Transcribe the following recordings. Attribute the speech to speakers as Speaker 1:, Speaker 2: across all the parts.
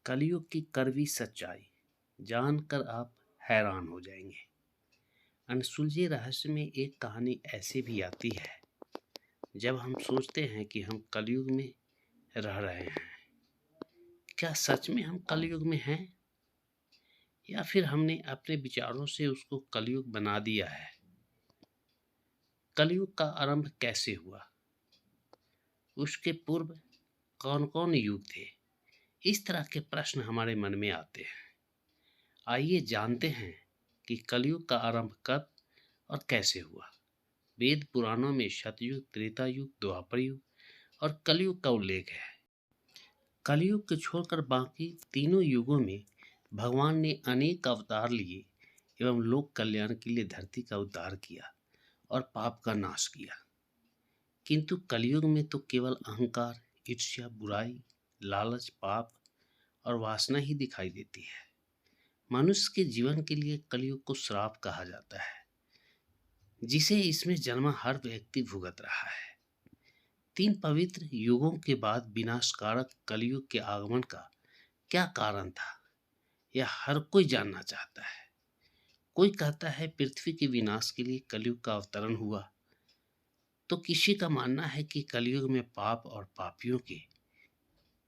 Speaker 1: कलयुग की कड़वी सच्चाई जानकर आप हैरान हो जाएंगे। अनसुलझे रहस्य में एक कहानी ऐसे भी आती है जब हम सोचते हैं कि हम कलयुग में रह रहे हैं। क्या सच में हम कलयुग में हैं या फिर हमने अपने विचारों से उसको कलयुग बना दिया है? कलयुग का आरंभ कैसे हुआ? उसके पूर्व कौन कौन युग थे? इस तरह के प्रश्न हमारे मन में आते हैं। आइए जानते हैं कि कलयुग का आरंभ कब और कैसे हुआ। वेद पुराणों में सतयुग, त्रेता युग, द्वापर युग और कलयुग का उल्लेख है। कलयुग को छोड़कर बाकी तीनों युगों में भगवान ने अनेक अवतार लिए एवं लोक कल्याण के लिए धरती का उद्धार किया और पाप का नाश किया। किंतु कलयुग में तो केवल अहंकार, ईर्ष्या, बुराई, लालच, पाप और वासना ही दिखाई देती है। मनुष्य के जीवन के लिए कलयुग को श्राप कहा जाता है, जिसे इसमें जन्मा हर व्यक्ति भुगत रहा है। 3 पवित्र युगों के बाद विनाशकारक कलयुग के आगमन का क्या कारण था, यह हर कोई जानना चाहता है। कोई कहता है पृथ्वी के विनाश के लिए कलयुग का अवतरण हुआ, तो किसी का मानना है कि कलयुग में पाप और पापियों के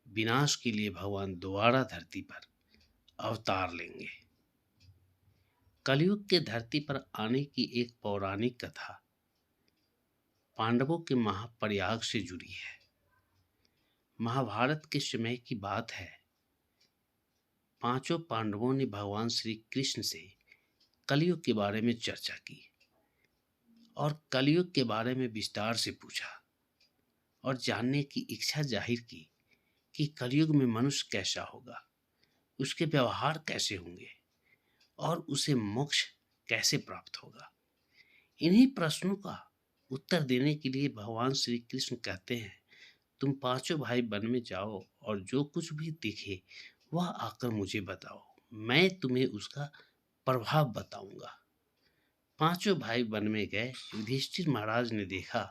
Speaker 1: विनाश के लिए भगवान दोबारा धरती पर अवतार लेंगे। कलयुग के धरती पर आने की एक पौराणिक कथा पांडवों के महाप्रयाग से जुड़ी है। महाभारत के समय की बात है। पांचों पांडवों ने भगवान श्री कृष्ण से कलयुग के बारे में चर्चा की और कलयुग के बारे में विस्तार से पूछा और जानने की इच्छा जाहिर की कि कलयुग में मनुष्य कैसा होगा, उसके व्यवहार कैसे होंगे और उसे मोक्ष कैसे प्राप्त होगा। इन्हीं प्रश्नों का उत्तर देने के लिए भगवान श्री कृष्ण कहते हैं, तुम पांचों भाई वन में जाओ और जो कुछ भी दिखे वह आकर मुझे बताओ, मैं तुम्हें उसका प्रभाव बताऊंगा। पांचों भाई वन में गए। युधिष्ठिर महाराज ने देखा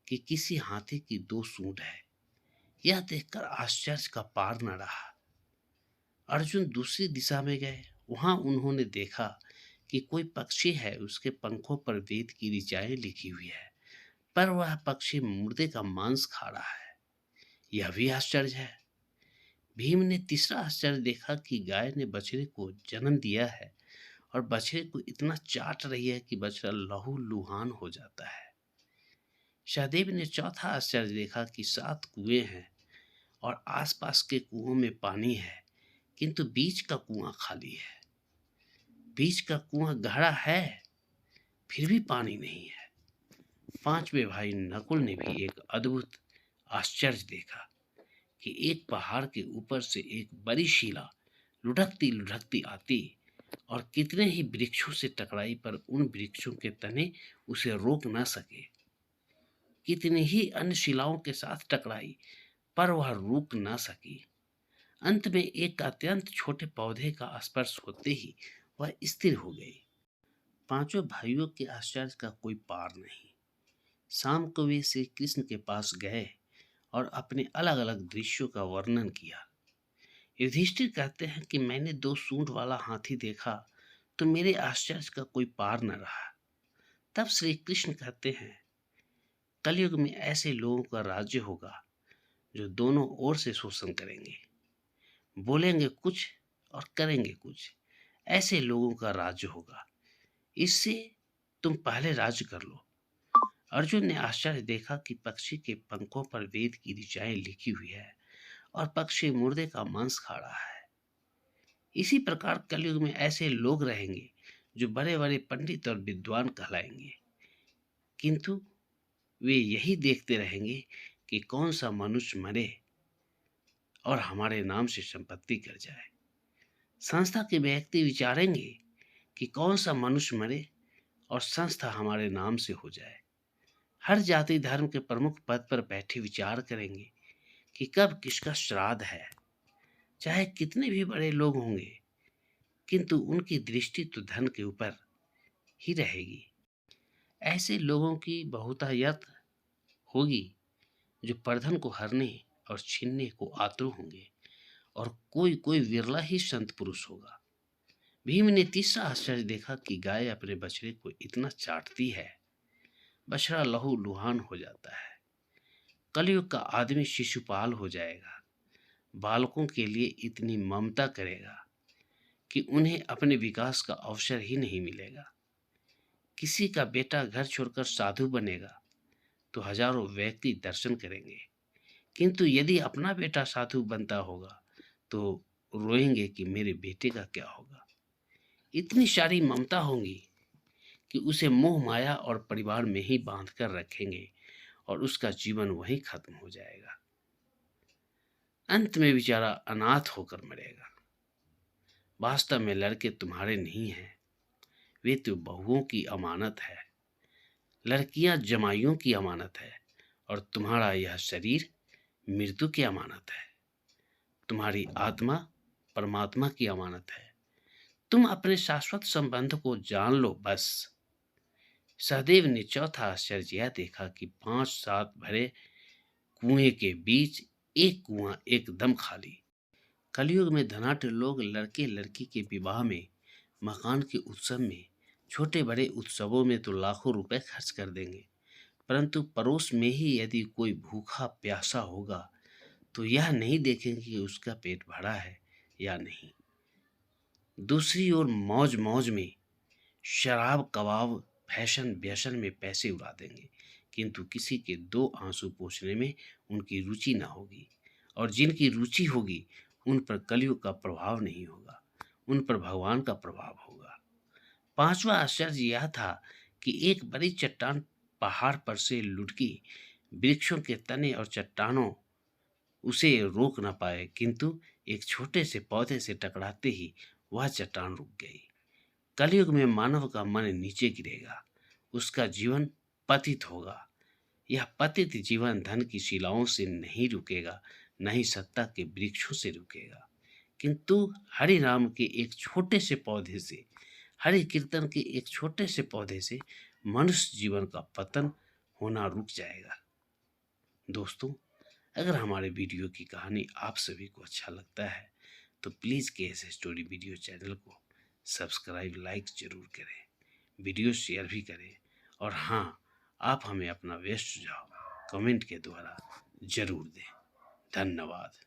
Speaker 1: कि किसी हाथी की 2 सूंड है। यह देखकर आश्चर्य का पार न रहा। अर्जुन दूसरी दिशा में गए। वहां उन्होंने देखा कि कोई पक्षी है, उसके पंखों पर वेद की ऋचाएं लिखी हुई है, पर वह पक्षी मुर्दे का मांस खा रहा है। यह भी आश्चर्य है। भीम ने तीसरा आश्चर्य देखा कि गाय ने बछड़े को जन्म दिया है और बछड़े को इतना चाट रही है कि बछड़ा लहू लुहान हो जाता है। सहदेव ने चौथा आश्चर्य देखा कि 7 कुएं हैं और आसपास के कुओं में पानी है, किंतु बीच का कुआं खाली है। बीच का कुआं गहरा है, फिर भी पानी नहीं है। 5वें भाई नकुल ने भी एक अद्भुत आश्चर्य देखा कि एक पहाड़ के ऊपर से एक बड़ी शिला लुढ़कती लुढ़कती आती और कितने ही वृक्षों से टकराई, पर उन वृक्षों के तने उसे रोक न सके। कितनी ही अन्य शिलाओं के साथ टकराई, पर वह रुक न सकी। अंत में एक अत्यंत छोटे पौधे का स्पर्श होते ही वह स्थिर हो गई। पांचों भाइयों के आश्चर्य का कोई पार नहीं। शाम को वे श्री कृष्ण के पास गए और अपने अलग अलग दृश्यों का वर्णन किया। युधिष्ठिर कहते हैं कि मैंने 2 सूंड वाला हाथी देखा तो मेरे आश्चर्य का कोई पार न रहा। तब श्री कृष्ण कहते हैं, कलयुग में ऐसे लोगों का राज्य होगा जो दोनों ओर से शोषण करेंगे, बोलेंगे कुछ और करेंगे कुछ। ऐसे लोगों का राज्य होगा, इससे तुम पहले राज्य कर लो। अर्जुन ने आश्चर्य देखा कि पक्षी के पंखों पर वेद की ऋचाएं लिखी हुई है और पक्षी मुर्दे का मांस खा रहा है। इसी प्रकार कलयुग में ऐसे लोग रहेंगे जो बड़े बड़े पंडित और विद्वान कहलाएंगे, किंतु वे यही देखते रहेंगे कि कौन सा मनुष्य मरे और हमारे नाम से संपत्ति कर जाए। संस्था के व्यक्ति विचारेंगे कि कौन सा मनुष्य मरे और संस्था हमारे नाम से हो जाए। हर जाति धर्म के प्रमुख पद पर बैठे विचार करेंगे कि कब किसका श्राद्ध है। चाहे कितने भी बड़े लोग होंगे, किंतु उनकी दृष्टि तो धन के ऊपर ही रहेगी। ऐसे लोगों की बहुतायत होगी जो प्रधन को हरने और छीनने को आतुर होंगे और कोई कोई विरला ही संत पुरुष होगा। भीम ने तीसरा आश्चर्य देखा कि गाय अपने बछड़े को इतना चाटती है, बछड़ा लहू लुहान हो जाता है। कलयुग का आदमी शिशुपाल हो जाएगा, बालकों के लिए इतनी ममता करेगा कि उन्हें अपने विकास का अवसर ही नहीं मिलेगा। किसी का बेटा घर छोड़कर साधु बनेगा तो हजारों व्यक्ति दर्शन करेंगे, किंतु यदि अपना बेटा साधु बनता होगा तो रोएंगे कि मेरे बेटे का क्या होगा। इतनी सारी ममता होंगी कि उसे मोह माया और परिवार में ही बांध कर रखेंगे और उसका जीवन वहीं खत्म हो जाएगा। अंत में बेचारा अनाथ होकर मरेगा। वास्तव में लड़के तुम्हारे नहीं हैं, वे तो बहुओं की अमानत है। लड़कियां जमाइयों की अमानत है और तुम्हारा यह शरीर मृत्यु की अमानत है। तुम्हारी आत्मा परमात्मा की अमानत है। तुम अपने शाश्वत संबंध को जान लो बस। सहदेव ने चौथा आश्चर्य यह देखा कि 5-7 भरे कुएं के बीच एक कुआं एकदम खाली। कलयुग में धनाढ्य लोग लड़के लड़की के विवाह में, मकान के उत्सव में, छोटे बड़े उत्सवों में तो लाखों रुपए खर्च कर देंगे, परंतु पड़ोस में ही यदि कोई भूखा प्यासा होगा तो यह नहीं देखेंगे कि उसका पेट भरा है या नहीं। दूसरी ओर मौज मौज में शराब कबाब फैशन व्यसन में पैसे उड़ा देंगे, किंतु किसी के 2 आंसू पोंछने में उनकी रुचि न होगी, और जिनकी रुचि होगी उन पर कलयुग का प्रभाव नहीं होगा, उन पर भगवान का प्रभाव होगा। 5वां आश्चर्य यह था कि एक बड़ी चट्टान पहाड़ पर से लुढ़की, वृक्षों के तने और चट्टानों उसे रोक न पाए, किंतु एक छोटे से पौधे से टकराते ही वह चट्टान रुक गई। कलयुग में मानव का मन नीचे गिरेगा, उसका जीवन पतित होगा। यह पतित जीवन धन की शिलाओं से नहीं रुकेगा, न ही सत्ता के वृक्षों से रुकेगा, किंतु हरि राम के एक छोटे से पौधे से, हरि कीर्तन के एक छोटे से पौधे से मनुष्य जीवन का पतन होना रुक जाएगा। दोस्तों, अगर हमारे वीडियो की कहानी आप सभी को अच्छा लगता है तो please KS story video channel को सब्सक्राइब लाइक जरूर करें, वीडियो शेयर भी करें, और हाँ, आप हमें अपना बेस्ट सुझाव कमेंट के द्वारा जरूर दें। धन्यवाद।